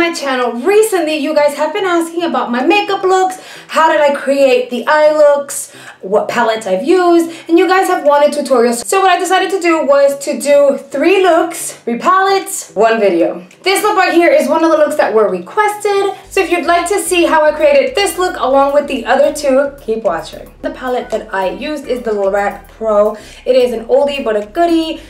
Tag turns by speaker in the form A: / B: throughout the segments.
A: my channel. Recently, you guys have been asking about my makeup looks, how did I create the eye looks, what palettes I've used, and you guys have wanted tutorials. So what I decided to do was to do 3 looks, 3 palettes, 1 video. This look right here is one of the looks that were requested. So if you'd like to see how I created this look along with the other 2, keep watching. The palette that I used is the Lorac Pro. It is an oldie but a goodie.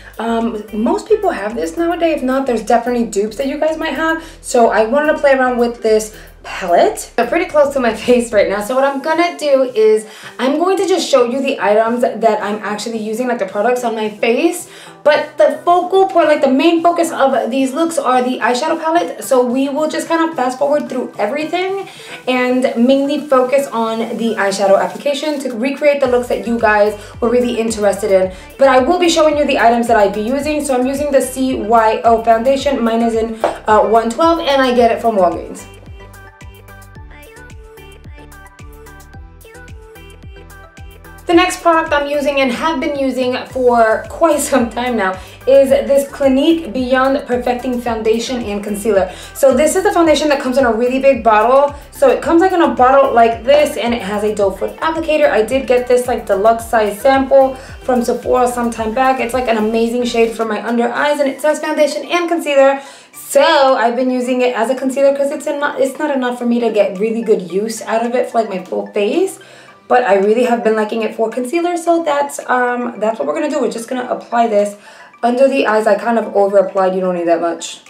A: Most people have this nowadays. If not, there's definitely dupes that you guys might have. So I wanted to play around with this palette. They're pretty close to my face right now, so what I'm gonna do is I'm going to just show you the items that I'm actually using, like the products on my face, but the focal point, like the main focus of these looks are the eyeshadow palette. So we will just kind of fast forward through everything and mainly focus on the eyeshadow application to recreate the looks that you guys were really interested in. But I will be showing you the items that I'd be using. So I'm using the CYO foundation. Mine is in 112 and I get it from Walgreens. The next product I'm using and have been using for quite some time now is this Clinique Beyond Perfecting Foundation and Concealer. So this is the foundation that comes in a really big bottle. So it comes like in a bottle like this and it has a doe foot applicator. I did get this like deluxe size sample from Sephora some time back. It's like an amazing shade for my under eyes and it says foundation and concealer. So I've been using it as a concealer because it's not enough for me to get really good use out of it for like my full face. But I really have been liking it for concealer, so that's what we're gonna do. We're just gonna apply this under the eyes. I kind of over applied, you don't need that much.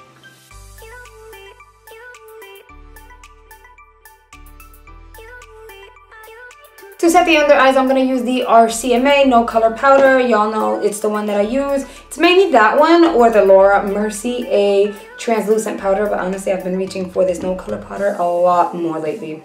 A: To set the under eyes, I'm gonna use the RCMA No Color Powder. Y'all know it's the one that I use. It's mainly that one or the Laura Mercier A translucent powder, but honestly I've been reaching for this No Color Powder a lot more lately.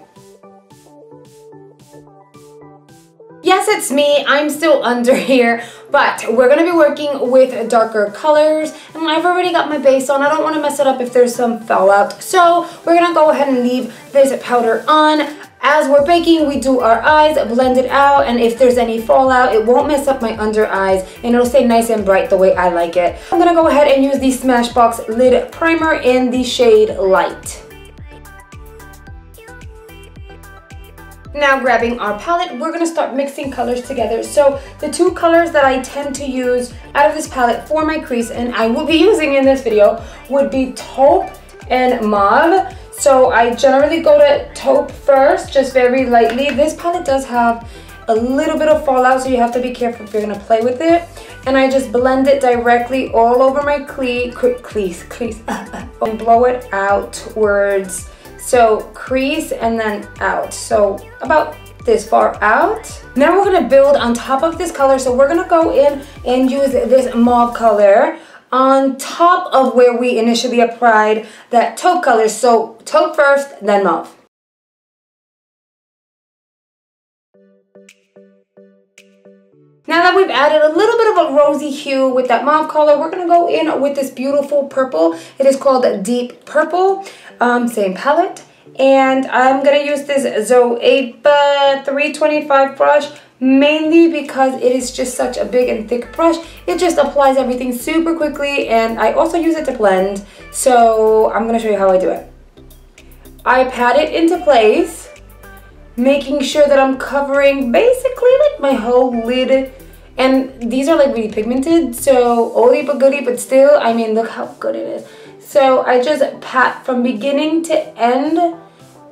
A: Yes, it's me. I'm still under here, but we're going to be working with darker colors, and I've already got my base on. I don't want to mess it up if there's some fallout, so we're going to go ahead and leave this powder on. As we're baking, we do our eyes, blend it out, and if there's any fallout, it won't mess up my under eyes, and it'll stay nice and bright the way I like it. I'm going to go ahead and use the Smashbox Lid Primer in the shade Light. Now grabbing our palette, we're going to start mixing colors together. So the 2 colors that I tend to use out of this palette for my crease, and I will be using in this video, would be taupe and mauve. So I generally go to taupe first, just very lightly. This palette does have a little bit of fallout, so you have to be careful if you're going to play with it. And I just blend it directly all over my crease, and blow it outwards. So crease and then out, so about this far out. Now we're gonna build on top of this color, so we're gonna go in and use this mauve color on top of where we initially applied that taupe color. So taupe first, then mauve. Now that we've added a little bit of a rosy hue with that mauve color, we're going to go in with this beautiful purple. It is called Deep Purple, same palette. And I'm going to use this Zoeva 325 brush, mainly because it is just such a big and thick brush. It just applies everything super quickly, and I also use it to blend. So I'm going to show you how I do it. I pat it into place, making sure that I'm covering basically like my whole lid, and these are like really pigmented, so oldie but goodie, but still, I mean, look how good it is. So I just pat from beginning to end,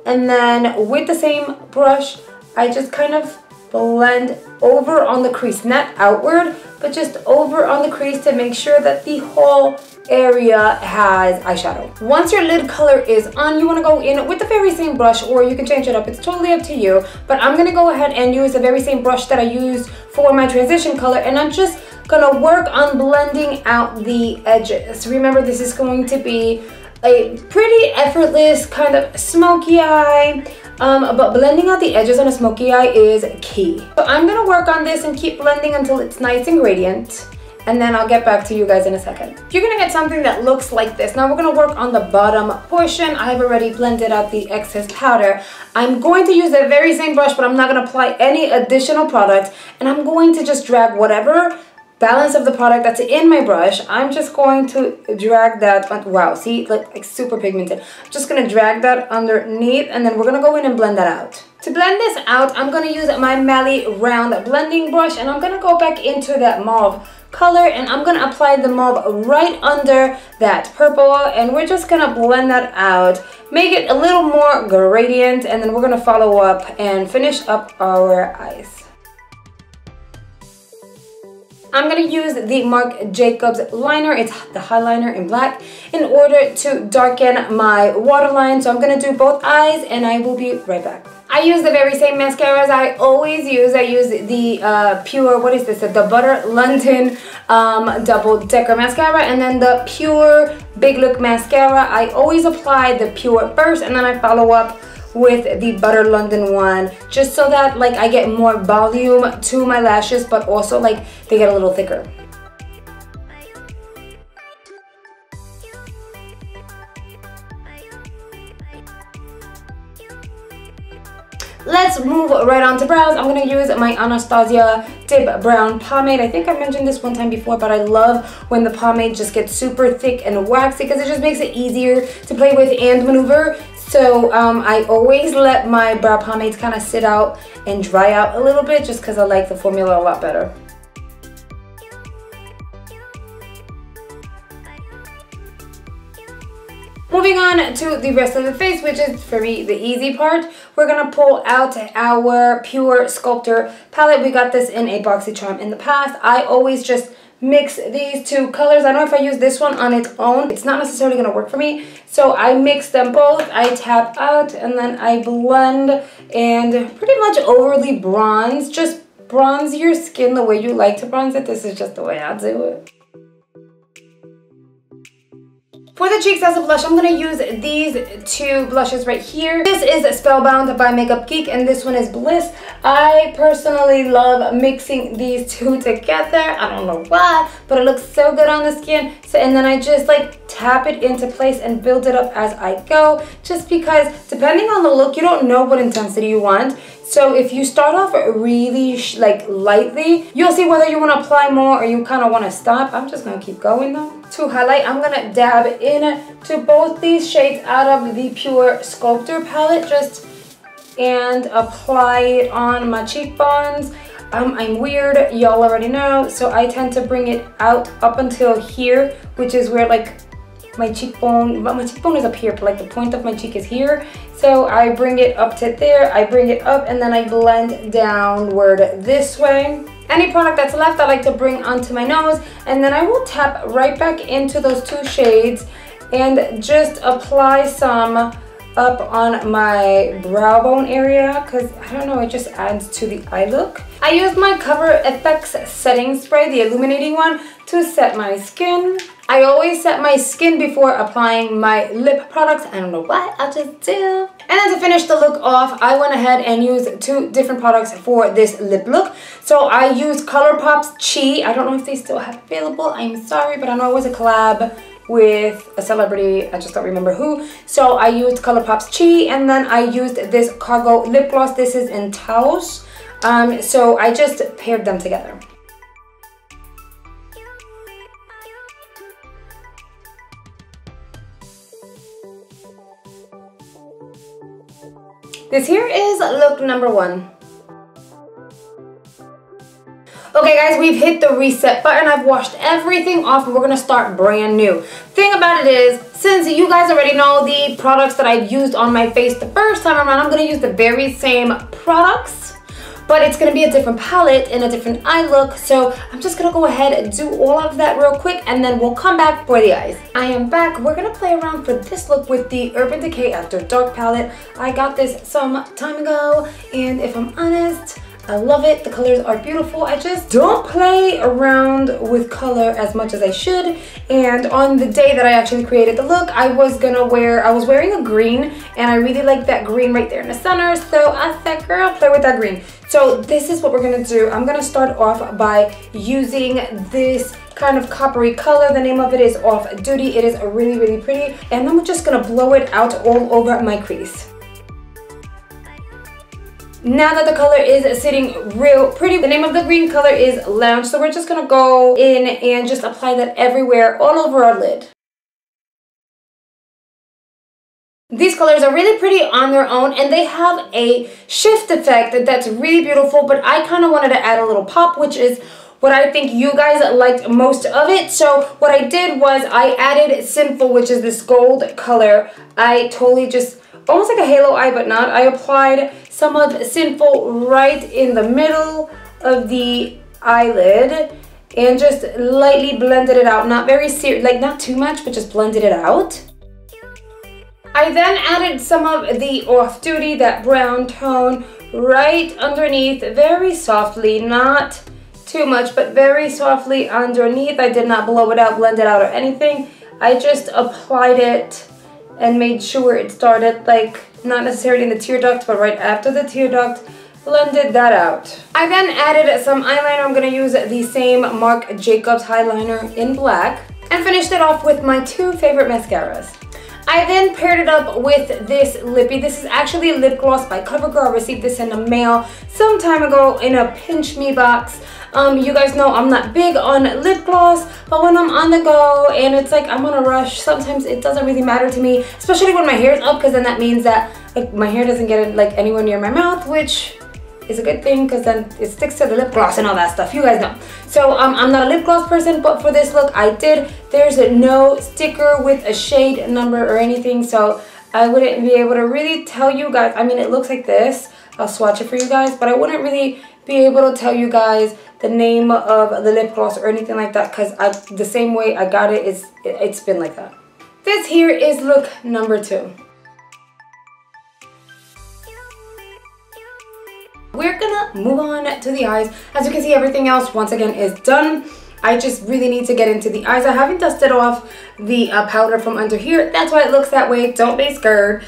A: and then with the same brush I just kind of blend over on the crease, not outward, but just over on the crease to make sure that the whole area has eyeshadow. Once your lid color is on, you want to go in with the very same brush, or you can change it up, it's totally up to you, but I'm going to go ahead and use the very same brush that I used for my transition color, and I'm just gonna work on blending out the edges. Remember, this is going to be a pretty effortless kind of smoky eye, but blending out the edges on a smoky eye is key. So I'm gonna work on this and keep blending until it's nice and gradient, and then I'll get back to you guys in a second. You're gonna get something that looks like this. Now we're gonna work on the bottom portion. I've already blended out the excess powder. I'm going to use the very same brush, but I'm not gonna apply any additional product, and I'm going to just drag whatever balance of the product that's in my brush, I'm just going to drag that, wow, see, like super pigmented. I'm just gonna drag that underneath, and then we're gonna go in and blend that out. To blend this out, I'm gonna use my Mally round blending brush, and I'm gonna go back into that mauve color, and I'm gonna apply the mauve right under that purple, and we're just gonna blend that out, make it a little more gradient, and then we're gonna follow up and finish up our eyes. I'm going to use the Marc Jacobs liner, it's the highliner in black, in order to darken my waterline. So I'm going to do both eyes, and I will be right back. I use the very same mascaras I always use. I use the Pure, what is this? The Butter London Double Decker Mascara, and then the Pure Big Look Mascara. I always apply the Pure first, and then I follow up with the Butter London one, just so that like I get more volume to my lashes, but also like they get a little thicker. Let's move right on to brows. I'm going to use my Anastasia Dip Brown Pomade. I think I mentioned this one time before, but I love when the pomade just gets super thick and waxy because it just makes it easier to play with and maneuver. So I always let my brow pomades kind of sit out and dry out a little bit just because I like the formula a lot better. Moving on to the rest of the face, which is for me the easy part, we're going to pull out our Pure Sculptor palette. We got this in a boxycharm in the past. I always just mix these two colors. I know if I use this one on its own, it's not necessarily going to work for me. So I mix them both, I tap out, and then I blend and pretty much overly bronze. Just bronze your skin the way you like to bronze it. This is just the way I do it. For the cheeks as a blush, I'm going to use these two blushes right here. This is Spellbound by Makeup Geek, and this one is Bliss. I personally love mixing these two together. I don't know why, but it looks so good on the skin. So, and then I just like tap it into place and build it up as I go, just because depending on the look, you don't know what intensity you want. So if you start off really like lightly, you'll see whether you want to apply more or you kind of want to stop. I'm just going to keep going though. To highlight, I'm going to dab in to both these shades out of the Pure Sculptor palette and apply it on my cheekbones. I'm weird, y'all already know, so I tend to bring it out up until here, which is where like my cheekbone is up here, but like the point of my cheek is here. So I bring it up to there, I bring it up, and then I blend downward this way. Any product that's left I like to bring onto my nose, and then I will tap right back into those two shades and just apply some up on my brow bone area, because I don't know, it just adds to the eye look. I used my Cover FX setting spray, the illuminating one, to set my skin. I always set my skin before applying my lip products. I don't know why, I just do. And then to finish the look off, I went ahead and used two different products for this lip look. So I used ColourPop's Chi. I don't know if they still have available, I'm sorry, but I know it was a collab with a celebrity, I just don't remember who. So I used ColourPop's Chi, and then I used this Cargo lip gloss. This is in Taos. So I just paired them together. This here is look number one. Okay guys, we've hit the reset button. I've washed everything off and we're gonna start brand new. Thing about it is, since you guys already know the products that I've used on my face the first time around, I'm gonna use the very same products, but it's gonna be a different palette and a different eye look. So I'm just gonna go ahead and do all of that real quick, and then we'll come back for the eyes. I am back. We're gonna play around for this look with the Urban Decay Afterdark palette. I got this some time ago, and if I'm honest, I love it. The colors are beautiful. I just don't play around with color as much as I should. And on the day that I actually created the look, I was wearing a green, and I really like that green right there in the center. So I said, girl, play with that green. So this is what we're gonna do. I'm gonna start off by using this kind of coppery color. The name of it is Off Duty. It is really, really pretty. And I'm just gonna blow it out all over my crease. Now that the color is sitting real pretty, the name of the green color is Lounge. So we're just gonna go in and just apply that everywhere, all over our lid. These colors are really pretty on their own, and they have a shift effect that's really beautiful, but I kind of wanted to add a little pop, which is what I think you guys liked most of it. So what I did was I added Sinful, which is this gold color. I totally just, almost like a halo eye, but not. I applied some of Sinful right in the middle of the eyelid and just lightly blended it out. Not very serious, like not too much, but just blended it out. I then added some of the Off Duty, that brown tone, right underneath, very softly, not too much, but very softly underneath. I did not blow it out, blend it out, or anything. I just applied it and made sure it started, like, not necessarily in the tear duct, but right after the tear duct, blended that out. I then added some eyeliner. I'm gonna use the same Marc Jacobs eyeliner in black, and finished it off with my two favorite mascaras. I then paired it up with this lippy. This is actually a lip gloss by CoverGirl. I received this in the mail some time ago in a Pinch Me box. You guys know I'm not big on lip gloss, but when I'm on the go and it's like I'm on a rush, sometimes it doesn't really matter to me, especially when my hair is up, because then that means that like my hair doesn't get like anywhere near my mouth, which is a good thing because then it sticks to the lip gloss and all that stuff. You guys know. So I'm not a lip gloss person, but for this look I did. There's no sticker with a shade number or anything, so I wouldn't be able to really tell you guys. I mean, it looks like this. I'll swatch it for you guys, but I wouldn't really be able to tell you guys the name of the lip gloss or anything like that, because the same way I got it is it's been like that. This here is look number 2. We're gonna move on to the eyes. As you can see, everything else once again is done. I just really need to get into the eyes. I haven't dusted off the powder from under here. That's why it looks that way. Don't be scared.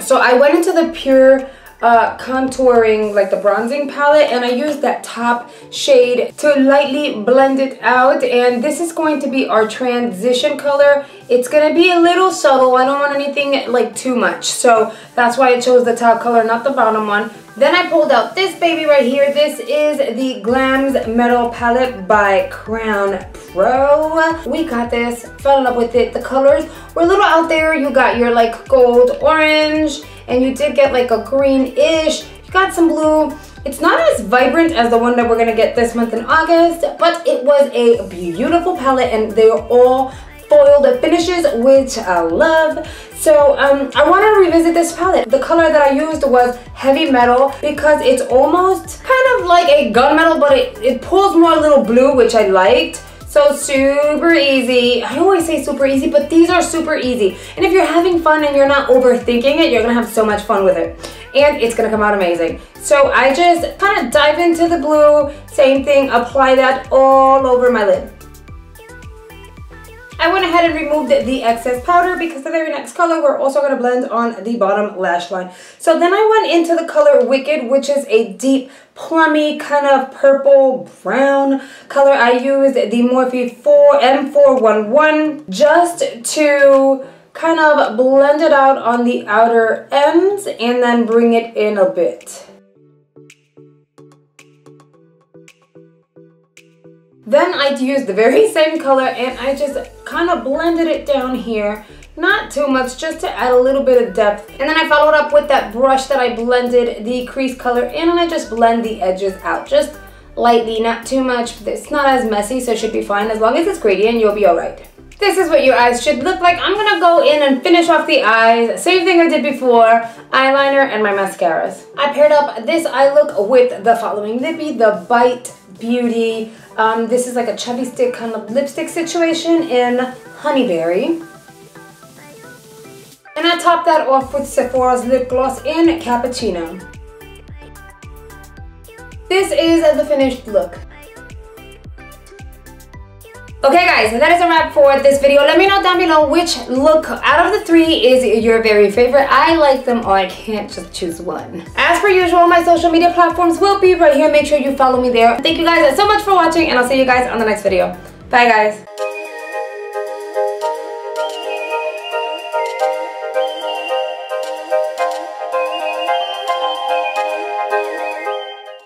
A: So I went into the Pure contouring, like the bronzing palette, and I used that top shade to lightly blend it out. And this is going to be our transition color. It's gonna be a little subtle. I don't want anything like too much, so that's why I chose the top color, not the bottom one. Then I pulled out this baby right here. This is the Glam's Metal Palette by Lorac Pro. We got this, fell in love with it. The colors were a little out there. You got your like gold orange, and you did get like a greenish. You got some blue. It's not as vibrant as the one that we're gonna get this month in August, but it was a beautiful palette, and they are all foiled finishes, which I love. So I want to revisit this palette. The color that I used was Heavy Metal because it's almost kind of like a gunmetal, but it pulls more a little blue, which I liked. So super easy. I always say super easy, but these are super easy. And if you're having fun and you're not overthinking it, you're gonna have so much fun with it. And it's gonna come out amazing. So I just kind of dive into the blue, same thing, apply that all over my lid. I went ahead and removed the excess powder because the very next color we're also going to blend on the bottom lash line. So then I went into the color Wicked, which is a deep plummy kind of purple brown color. I used the Morphe M411 just to kind of blend it out on the outer ends and then bring it in a bit. Then I used the very same color and I just kind of blended it down here. Not too much, just to add a little bit of depth. And then I followed up with that brush that I blended the crease color in, and I just blend the edges out. Just lightly, not too much. It's not as messy, so it should be fine. As long as it's gradient, you'll be alright. This is what your eyes should look like. I'm gonna go in and finish off the eyes. Same thing I did before. Eyeliner and my mascaras. I paired up this eye look with the following lippy, the Bite Beauty. This is like a chubby stick kind of lipstick situation in Honeyberry. And I topped that off with Sephora's lip gloss in Cappuccino. This is the finished look. Okay guys, that is a wrap for this video. Let me know down below which look out of the 3 is your very favorite. I like them all. I can't just choose one. As per usual, my social media platforms will be right here. Make sure you follow me there. Thank you guys so much for watching, and I'll see you guys on the next video. Bye guys.